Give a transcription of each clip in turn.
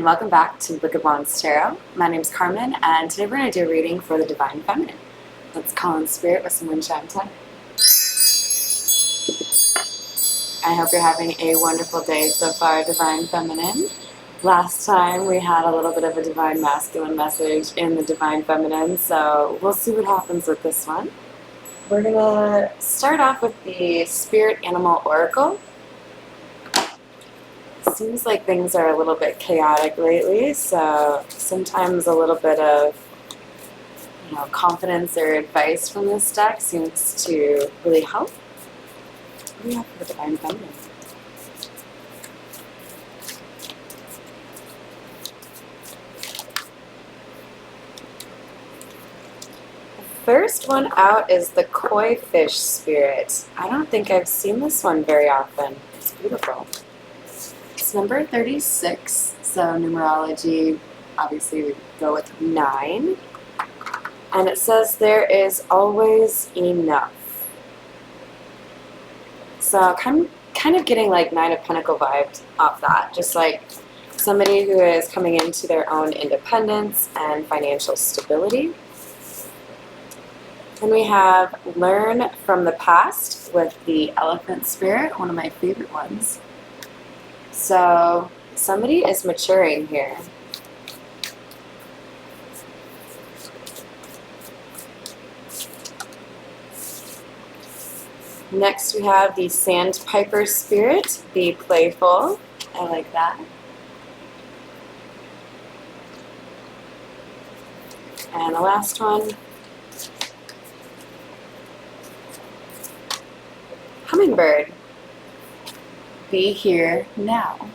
and welcome back to Book of Wands Tarot. My name is Carmen, and today we're going to do a reading for the Divine Feminine. Let's call in spirit with some wind chime time. I hope you're having a wonderful day so far, Divine Feminine. Last time we had a little bit of a Divine Masculine message in the Divine Feminine, so we'll see what happens with this one. We're going to start off with the Spirit Animal Oracle. Seems like things are a little bit chaotic lately, so sometimes a little bit of confidence or advice from this deck seems to really help. What do we have for the Divine Feminine? The first one out is the Koi Fish Spirit. I don't think I've seen this one very often. It's beautiful. It's number 36, so numerology, obviously we go with 9. And it says there is always enough. So I'm kind of getting like 9 of Pentacles vibes off that. Just like somebody who is coming into their own independence and financial stability. Then we have Learn from the Past with the Elephant Spirit, one of my favorite ones. So somebody is maturing here. Next we have the Sandpiper Spirit, be playful. I like that. And the last one, Hummingbird, be here now.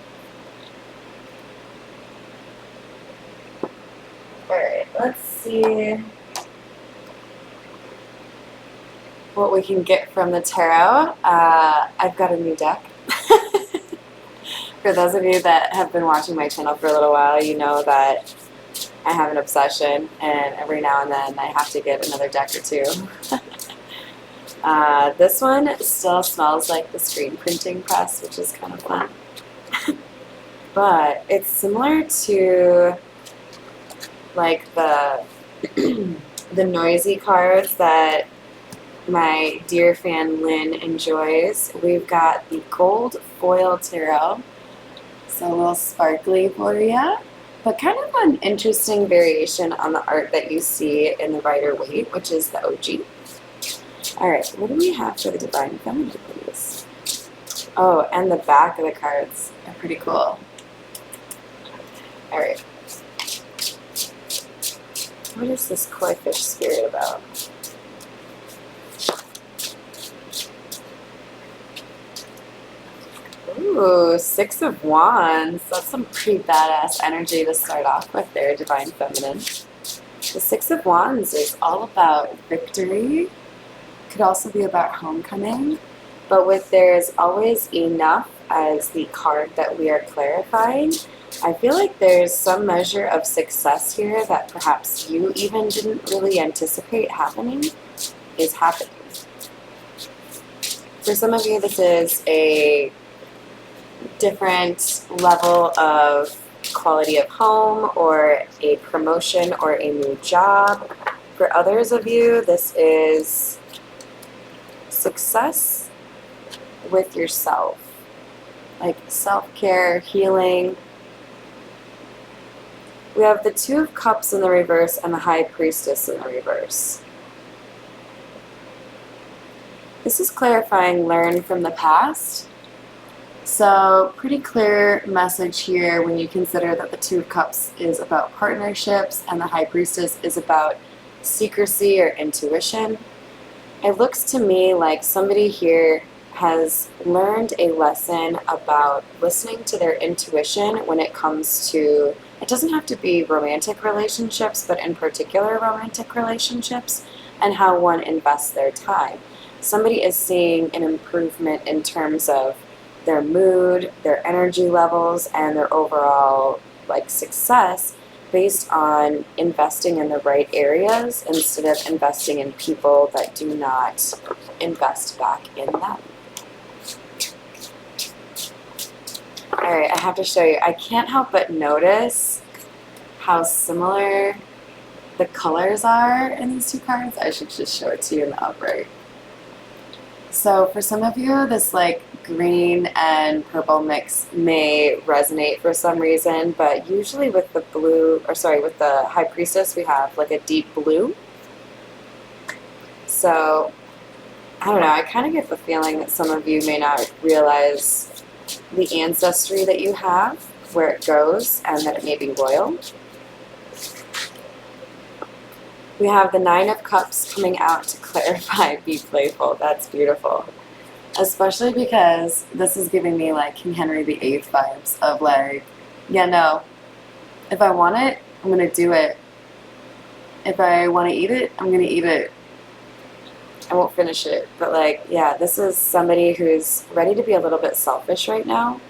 Alright, let's see what we can get from the tarot. I've got a new deck. For those of you that have been watching my channel for a little while, you know that I have an obsession, and every now and then I have to get another deck or two. This one still smells like the screen printing press, which is kind of fun. But it's similar to like the the noisy cards that my dear fan Lynn enjoys. We've got the Gold Foil Tarot, so a little sparkly for you, but kind of an interesting variation on the art that you see in the Rider-Waite, which is the OG. Alright, what do we have for the Divine Feminine, please? Oh, and the back of the cards are pretty cool. Alright. What is this Koi Fish Spirit about? Ooh, 6 of Wands. That's some pretty badass energy to start off with there, Divine Feminine. The 6 of Wands is all about victory. Could also be about homecoming. But with there's always enough as the card that we are clarifying, I feel like there's some measure of success here that perhaps you even didn't really anticipate happening is happening. For some of you, this is a different level of quality of home or a promotion or a new job. For others of you, this is success with yourself, like self-care, healing. We have the 2 of Cups in the reverse and the High Priestess in the reverse. This is clarifying learn from the past. So pretty clear message here when you consider that the 2 of Cups is about partnerships and the High Priestess is about secrecy or intuition. It looks to me like somebody here has learned a lesson about listening to their intuition when it comes to, it doesn't have to be romantic relationships, but in particular romantic relationships and how one invests their time. Somebody is seeing an improvement in terms of their mood, their energy levels, and their overall success based on investing in the right areas instead of investing in people that do not invest back in them. Alright, I have to show you. I can't help but notice how similar the colors are in these two cards. I should just show it to you in the upright. So for some of you, this like green and purple mix may resonate for some reason, but usually with the blue, or sorry, with the High Priestess, we have like a deep blue. So I don't know, I kind of get the feeling that some of you may not realize the ancestry that you have, where it goes, and that it may be royal. We have the Nine of Cups coming out to clarify, be playful. That's beautiful. Especially because this is giving me like King Henry VIII vibes of like, yeah, no, if I want it, I'm going to do it. If I want to eat it, I'm going to eat it. I won't finish it. But like, yeah, this is somebody who's ready to be a little bit selfish right now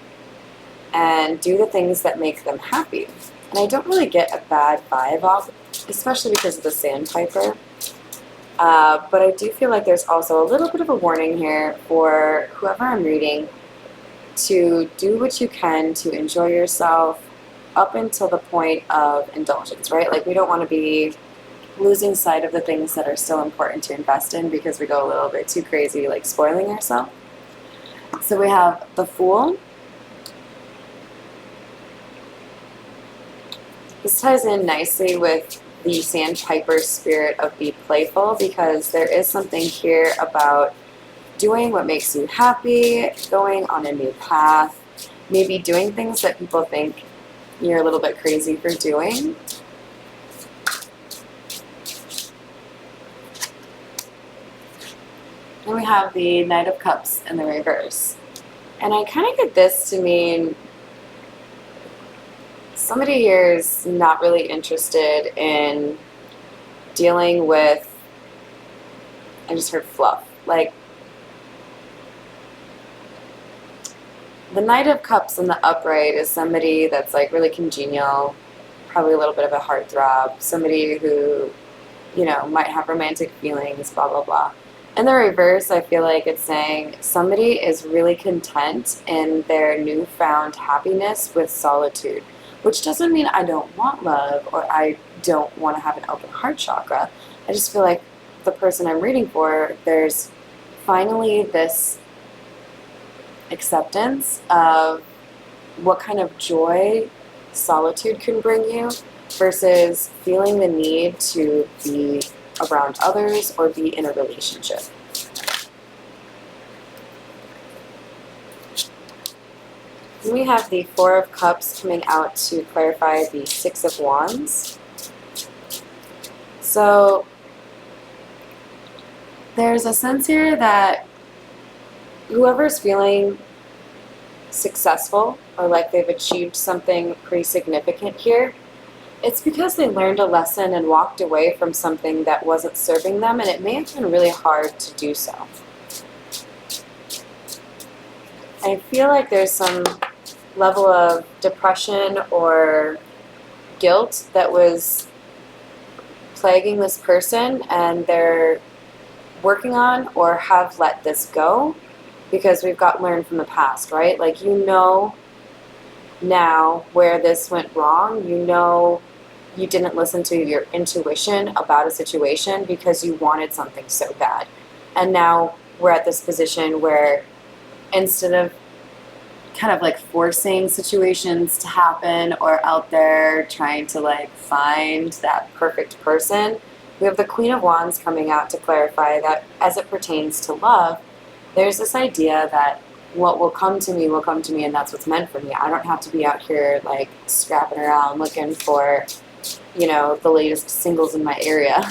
and do the things that make them happy. And I don't really get a bad vibe off, especially because of the Sandpiper. But I do feel like there's also a little bit of a warning here for whoever I'm reading to do what you can to enjoy yourself up until the point of indulgence, right? Like we don't want to be losing sight of the things that are still important to invest in because we go a little bit too crazy, like spoiling ourselves. So we have the Fool. This ties in nicely with the Sandpiper spirit of be playful, because there is something here about doing what makes you happy, going on a new path, maybe doing things that people think you're a little bit crazy for doing. And we have the Knight of Cups in the reverse. And I kind of get this to mean somebody here is not really interested in dealing with, I just heard fluff, like the Knight of Cups in the upright is somebody that's like really congenial, probably a little bit of a heartthrob, somebody who, you know, might have romantic feelings, blah, blah, blah. In the reverse, I feel like it's saying somebody is really content in their newfound happiness with solitude, which doesn't mean I don't want love or I don't want to have an open heart chakra. I just feel like the person I'm reading for, there's finally this acceptance of what kind of joy solitude can bring you versus feeling the need to be around others or be in a relationship. Then we have the Four of Cups coming out to clarify the Six of Wands. So there's a sense here that whoever's feeling successful or like they've achieved something pretty significant here, it's because they learned a lesson and walked away from something that wasn't serving them, and it may have been really hard to do so. I feel like there's some level of depression or guilt that was plaguing this person, and they're working on or have let this go because we've got learned from the past, right? Like, you know now where this went wrong. You know you didn't listen to your intuition about a situation because you wanted something so bad. And now we're at this position where instead of kind of like forcing situations to happen or out there trying to like find that perfect person, we have the Queen of Wands coming out to clarify that as it pertains to love, there's this idea that what will come to me, and that's what's meant for me. I don't have to be out here like scrapping around looking for, you know, the latest singles in my area.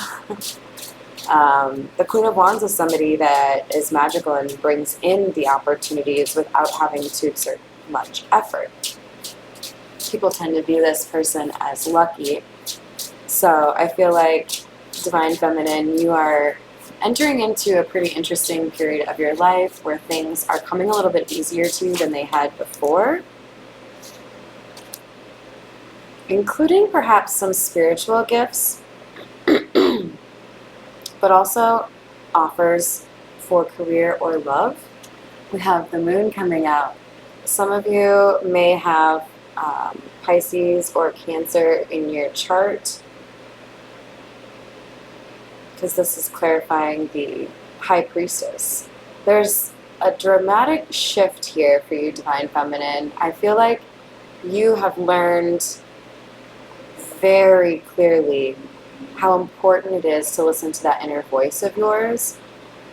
The Queen of Wands is somebody that is magical and brings in the opportunities without having to exert much effort. People tend to view this person as lucky. So I feel like, Divine Feminine, you are entering into a pretty interesting period of your life where things are coming a little bit easier to you than they had before, including perhaps some spiritual gifts, but also offers for career or love. We have the Moon coming out Some of you may have Pisces or Cancer in your chart, because this is clarifying the High Priestess. There's a dramatic shift here for you, Divine Feminine. I feel like you have learned very clearly how important it is to listen to that inner voice of yours.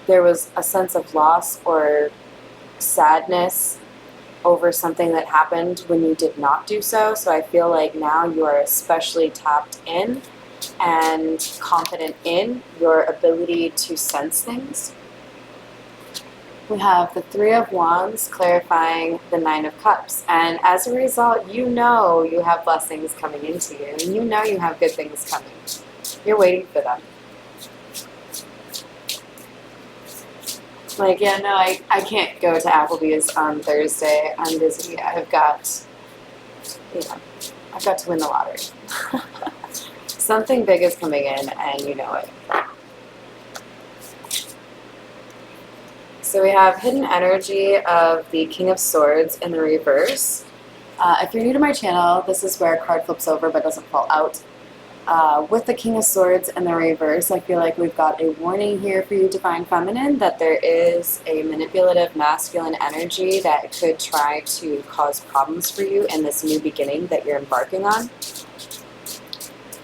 There was a sense of loss or sadness over something that happened when you did not do so. So I feel like now you are especially tapped in and confident in your ability to sense things. We have the Three of Wands clarifying the Nine of Cups. And as a result, you know you have blessings coming into you. And you know you have good things coming. You're waiting for them. Like, yeah, no, I can't go to Applebee's on Thursday. I'm busy. I've got to win the lottery. Something big is coming in, and you know it. So we have hidden energy of the King of Swords in the reverse. If you're new to my channel, this is where a card flips over but doesn't fall out. With the King of Swords in the reverse, I feel like we've got a warning here for you, Divine Feminine, that there is a manipulative masculine energy that could try to cause problems for you in this new beginning that you're embarking on.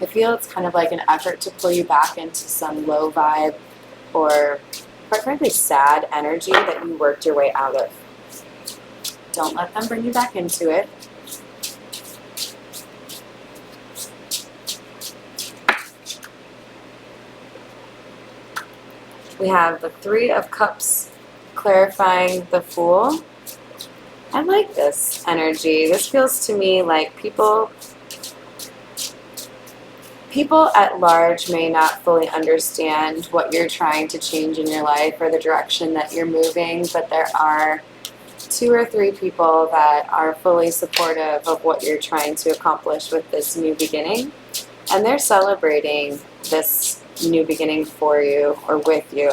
I feel it's kind of like an effort to pull you back into some low vibe or, quite frankly, sad energy that you worked your way out of. Don't let them bring you back into it. We have the Three of Cups clarifying the Fool. I like this energy. This feels to me like people at large may not fully understand what you're trying to change in your life or the direction that you're moving, but there are 2 or 3 people that are fully supportive of what you're trying to accomplish with this new beginning. And they're celebrating this new beginning for you or with you.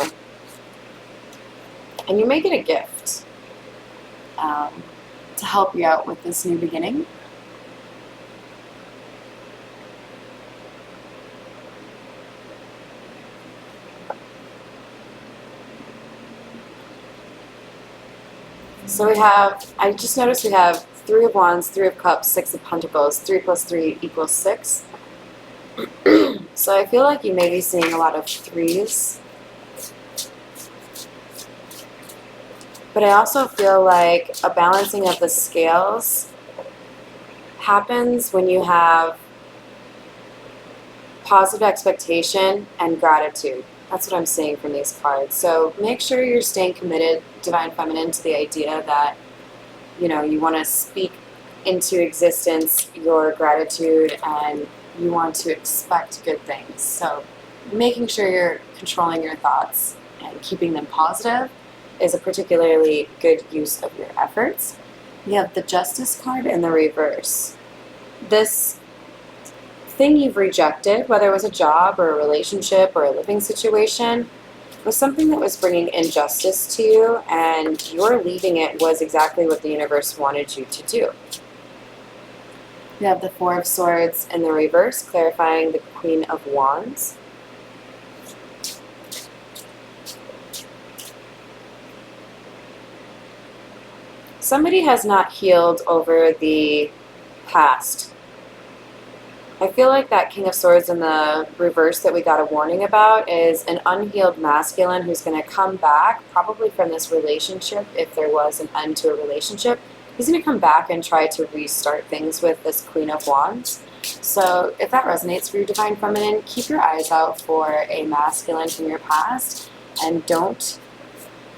And you may get a gift to help you out with this new beginning. So we have, I just noticed we have 3 of Wands, 3 of Cups, 6 of Pentacles. 3 plus 3 equals 6. So I feel like you may be seeing a lot of 3s. But I also feel like a balancing of the scales happens when you have positive expectation and gratitude. That's what I'm seeing from these cards. So make sure you're staying committed, Divine Feminine, to the idea that, you know, you want to speak into existence your gratitude and you want to expect good things. So making sure you're controlling your thoughts and keeping them positive is a particularly good use of your efforts. You have the Justice card in the reverse. This thing you've rejected, whether it was a job or a relationship or a living situation, was something that was bringing injustice to you, and your leaving it was exactly what the universe wanted you to do. We have the Four of Swords in the reverse, clarifying the Queen of Wands. Somebody has not healed over the past. I feel like that King of Swords in the reverse that we got a warning about is an unhealed masculine who's going to come back, probably from this relationship, if there was an end to a relationship. He's going to come back and try to restart things with this Queen of Wands. So if that resonates for you, Divine Feminine, keep your eyes out for a masculine from your past and don't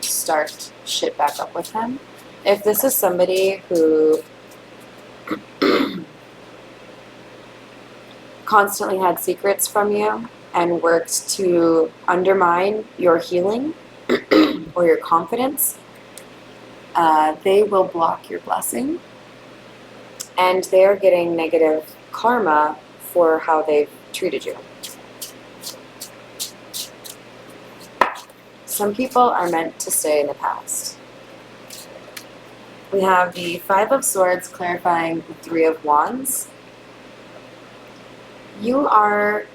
start shit back up with him. If this is somebody who constantly had secrets from you and worked to undermine your healing or your confidence, they will block your blessing, and they're getting negative karma for how they've treated you. Some people are meant to stay in the past. We have the Five of Swords clarifying the Three of Wands. You are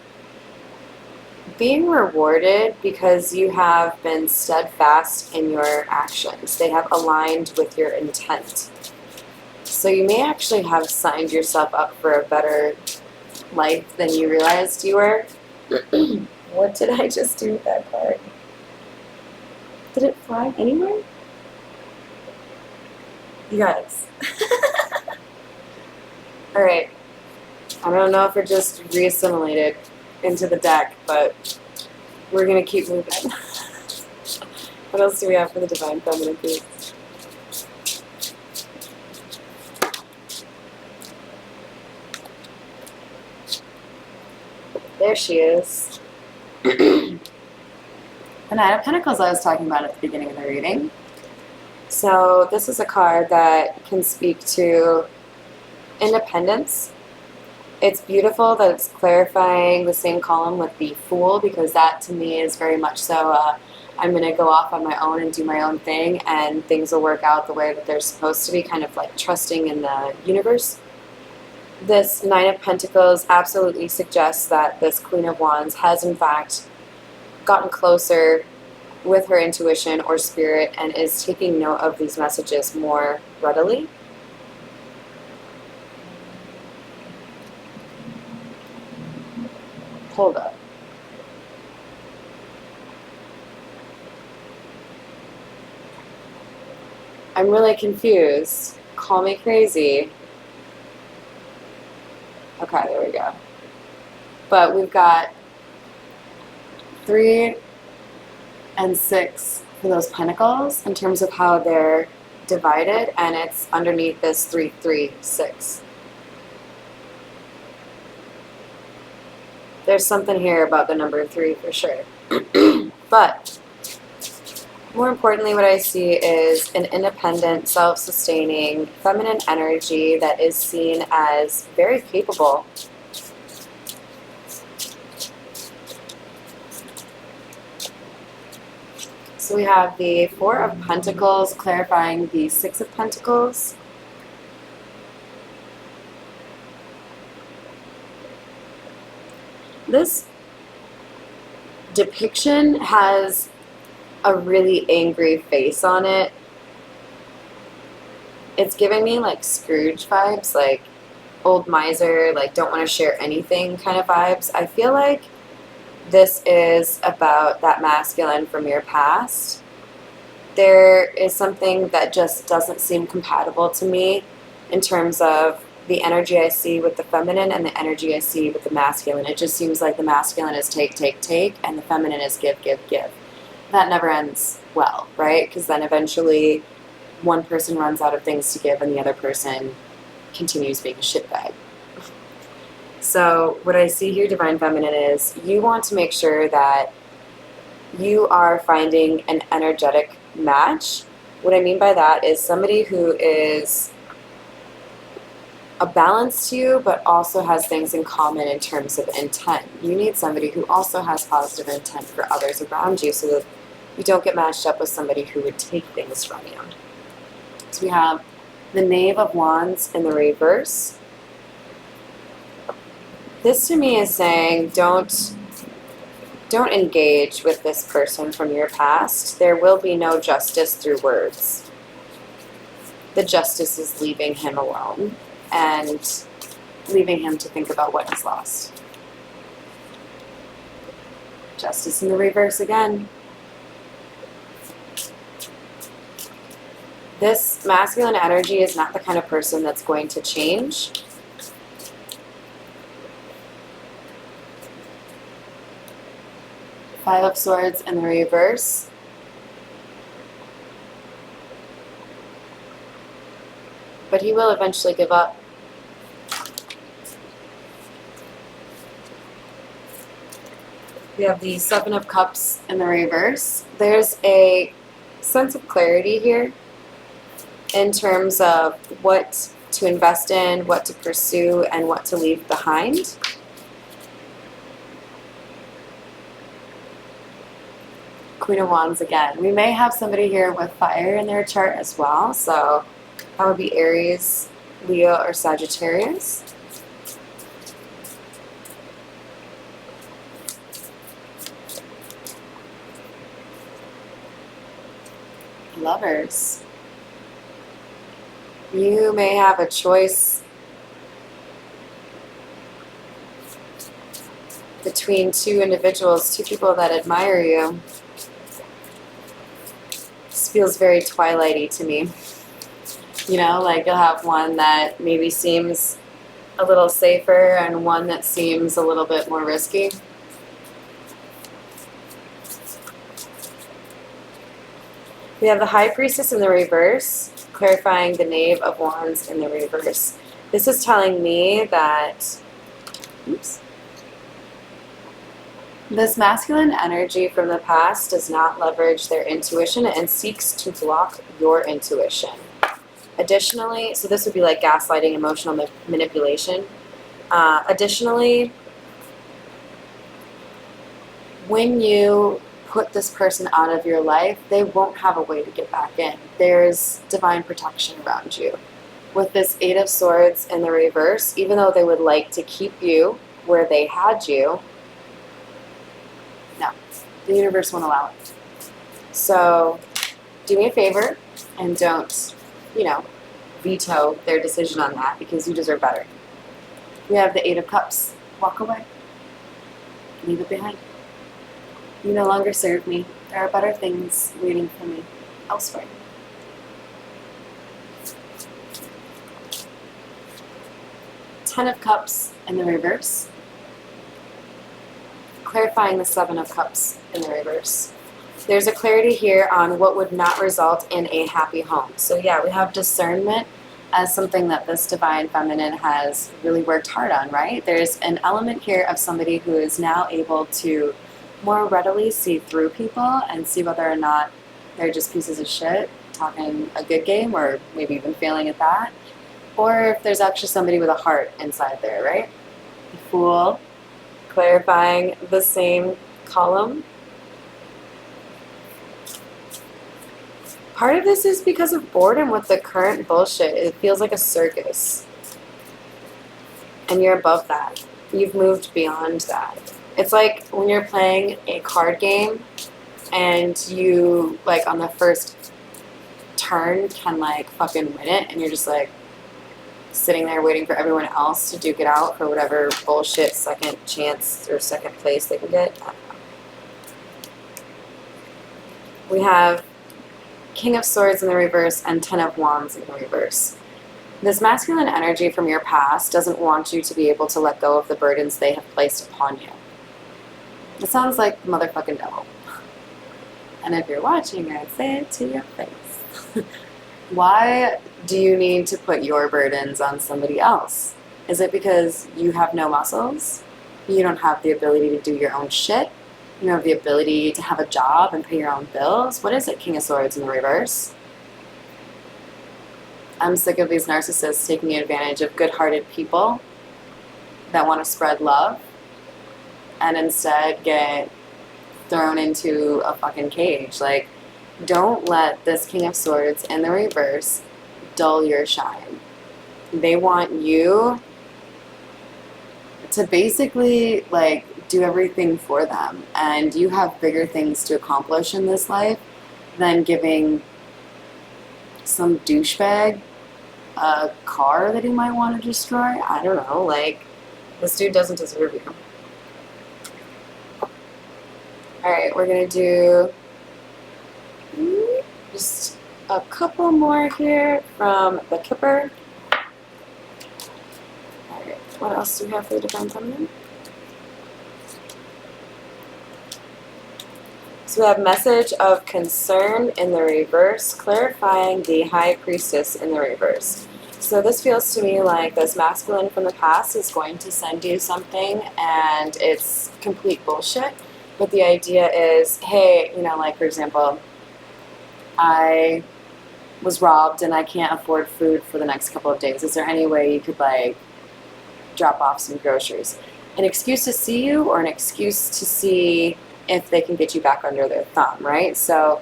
being rewarded because you have been steadfast in your actions. They have aligned with your intent. So you may actually have signed yourself up for a better life than you realized you were. What did I just do with that card? Did it fly anywhere? You guys. Alright. I don't know if it just re-assimilated into the deck, but we're going to keep moving. What else do we have for the Divine Feminine, please? There she is. The Nine of Pentacles I was talking about at the beginning of the reading. So this is a card that can speak to independence. It's beautiful that it's clarifying the same column with the Fool, because that to me is very much so I'm going to go off on my own and do my own thing, and things will work out the way that they're supposed to be, kind of like trusting in the universe. This Nine of Pentacles absolutely suggests that this Queen of Wands has in fact gotten closer with her intuition or spirit and is taking note of these messages more readily. Hold up. I'm really confused. Call me crazy. Okay, there we go. But we've got 3 and 6 for those pentacles in terms of how they're divided, and it's underneath this 3, 3, 6. There's something here about the number 3 for sure. But more importantly, what I see is an independent, self-sustaining, feminine energy that is seen as very capable. So we have the Four of Pentacles clarifying the Six of Pentacles. This depiction has a really angry face on it. It's giving me like Scrooge vibes, like old miser, like don't want to share anything kind of vibes. I feel like this is about that masculine from your past. There is something that just doesn't seem compatible to me in terms of the energy I see with the feminine and the energy I see with the masculine. It just seems like the masculine is take, take, take, and the feminine is give, give, give. That never ends well, right? Because then eventually one person runs out of things to give and the other person continues being a shitbag. So what I see here, Divine Feminine, is you want to make sure that you are finding an energetic match. What I mean by that is somebody who is a balance to you, but also has things in common in terms of intent. You need somebody who also has positive intent for others around you so that you don't get matched up with somebody who would take things from you. So we have the Knave of Wands in the reverse. This to me is saying don't engage with this person from your past. There will be no justice through words. The justice is leaving him alone and leaving him to think about what he's lost. Justice in the reverse again. This masculine energy is not the kind of person that's going to change. Five of Swords in the reverse. But he will eventually give up. We have the Seven of Cups in the reverse. There's a sense of clarity here in terms of what to invest in, what to pursue, and what to leave behind. Queen of Wands again. We may have somebody here with fire in their chart as well, so That would be Aries, Leo, or Sagittarius. Lovers. You may have a choice between two individuals, two people that admire you. This feels very Twilighty to me. You know, like you'll have one that maybe seems a little safer and one that seems a little bit more risky. We have the High Priestess in the reverse, clarifying the Knave of Wands in the reverse. This is telling me that, oops, this masculine energy from the past does not leverage their intuition and seeks to block your intuition. Additionally, so this would be like gaslighting, emotional manipulation. Additionally, when you put this person out of your life, they won't have a way to get back in. There's divine protection around you. With this Eight of Swords in the reverse, even though they would like to keep you where they had you, no, the universe won't allow it. So do me a favor and don't, you know, veto their decision on that, because you deserve better. We have the Eight of Cups. Walk away. Leave it behind. You no longer serve me. There are better things waiting for me elsewhere. Ten of Cups in the reverse. Clarifying the Seven of Cups in the reverse. There's a clarity here on what would not result in a happy home. So yeah, we have discernment as something that this divine feminine has really worked hard on, right? There's an element here of somebody who is now able to more readily see through people and see whether or not they're just pieces of shit talking a good game, or maybe even failing at that, or if there's actually somebody with a heart inside there, right? The Fool, clarifying the same column. Part of this is because of boredom with the current bullshit. It feels like a circus. And you're above that. You've moved beyond that. It's like when you're playing a card game and you, like, on the first turn can, like, fucking win it, and you're just, like, sitting there waiting for everyone else to duke it out for whatever bullshit second chance or second place they can get. I don't know. We have King of Swords in the reverse and Ten of Wands in the reverse. This masculine energy from your past doesn't want you to be able to let go of the burdens they have placed upon you. It sounds like the motherfucking devil. And if you're watching, I say it to your face. Why do you need to put your burdens on somebody else? Is it because you have no muscles? You don't have the ability to do your own shit? You don't have the ability to have a job and pay your own bills? What is it, King of Swords in the reverse? I'm sick of these narcissists taking advantage of good-hearted people that want to spread love and instead get thrown into a fucking cage. Like, don't let this King of Swords in the reverse dull your shine. They want you to basically, like, do everything for them, and you have bigger things to accomplish in this life than giving some douchebag a car that he might want to destroy. I don't know, like, this dude doesn't deserve you. Alright, we're gonna do just a couple more here from the Kipper. Alright, what else do we have for the Divine Feminine? So we have Message of Concern in the reverse, clarifying the High Priestess in the reverse. So this feels to me like this masculine from the past is going to send you something and it's complete bullshit. But the idea is, hey, you know, like, for example, I was robbed and I can't afford food for the next couple of days. Is there any way you could, like, drop off some groceries? An excuse to see you, or an excuse to see if they can get you back under their thumb, right? So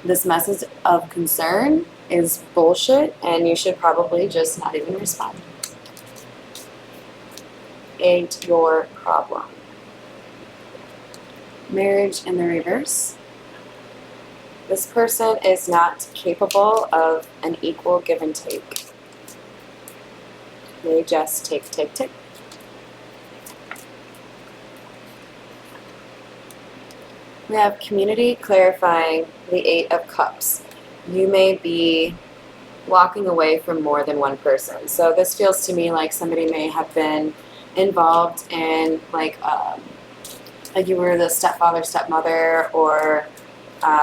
this message of concern is bullshit, and you should probably just not even respond. Ain't your problem. Marriage in the reverse. This person is not capable of an equal give and take. They just take, take, take. We have community clarifying the Eight of Cups. You may be walking away from more than one person. So this feels to me like somebody may have been involved in like you were the stepfather, stepmother, or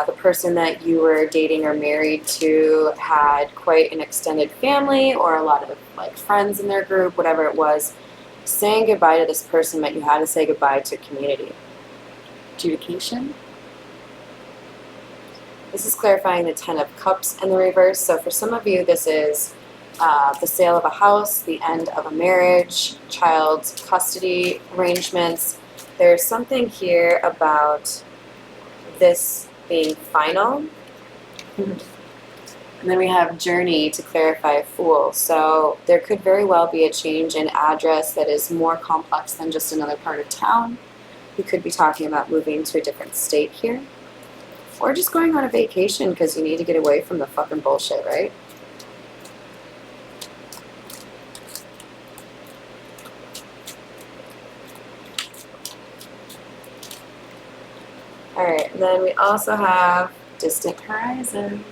the person that you were dating or married to had quite an extended family or a lot of like friends in their group, whatever it was. Saying goodbye to this person meant you had to say goodbye to community. Adjudication. This is clarifying the Ten of Cups in the reverse. So for some of you, this is the sale of a house, the end of a marriage, child custody arrangements. There's something here about this being final. And then we have journey to clarify Fool. So there could very well be a change in address that is more complex than just another part of town. We could be talking about moving to a different state here. Or just going on a vacation because you need to get away from the fucking bullshit, right? Alright, and then we also have distant horizons.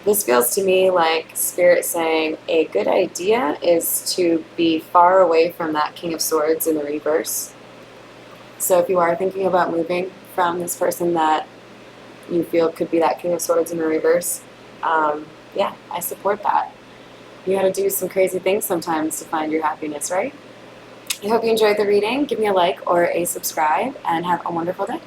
This feels to me like Spirit saying a good idea is to be far away from that King of Swords in the reverse. So if you are thinking about moving from this person that you feel could be that King of Swords in the reverse, yeah, I support that. You gotta do some crazy things sometimes to find your happiness, right? I hope you enjoyed the reading. Give me a like or a subscribe and have a wonderful day.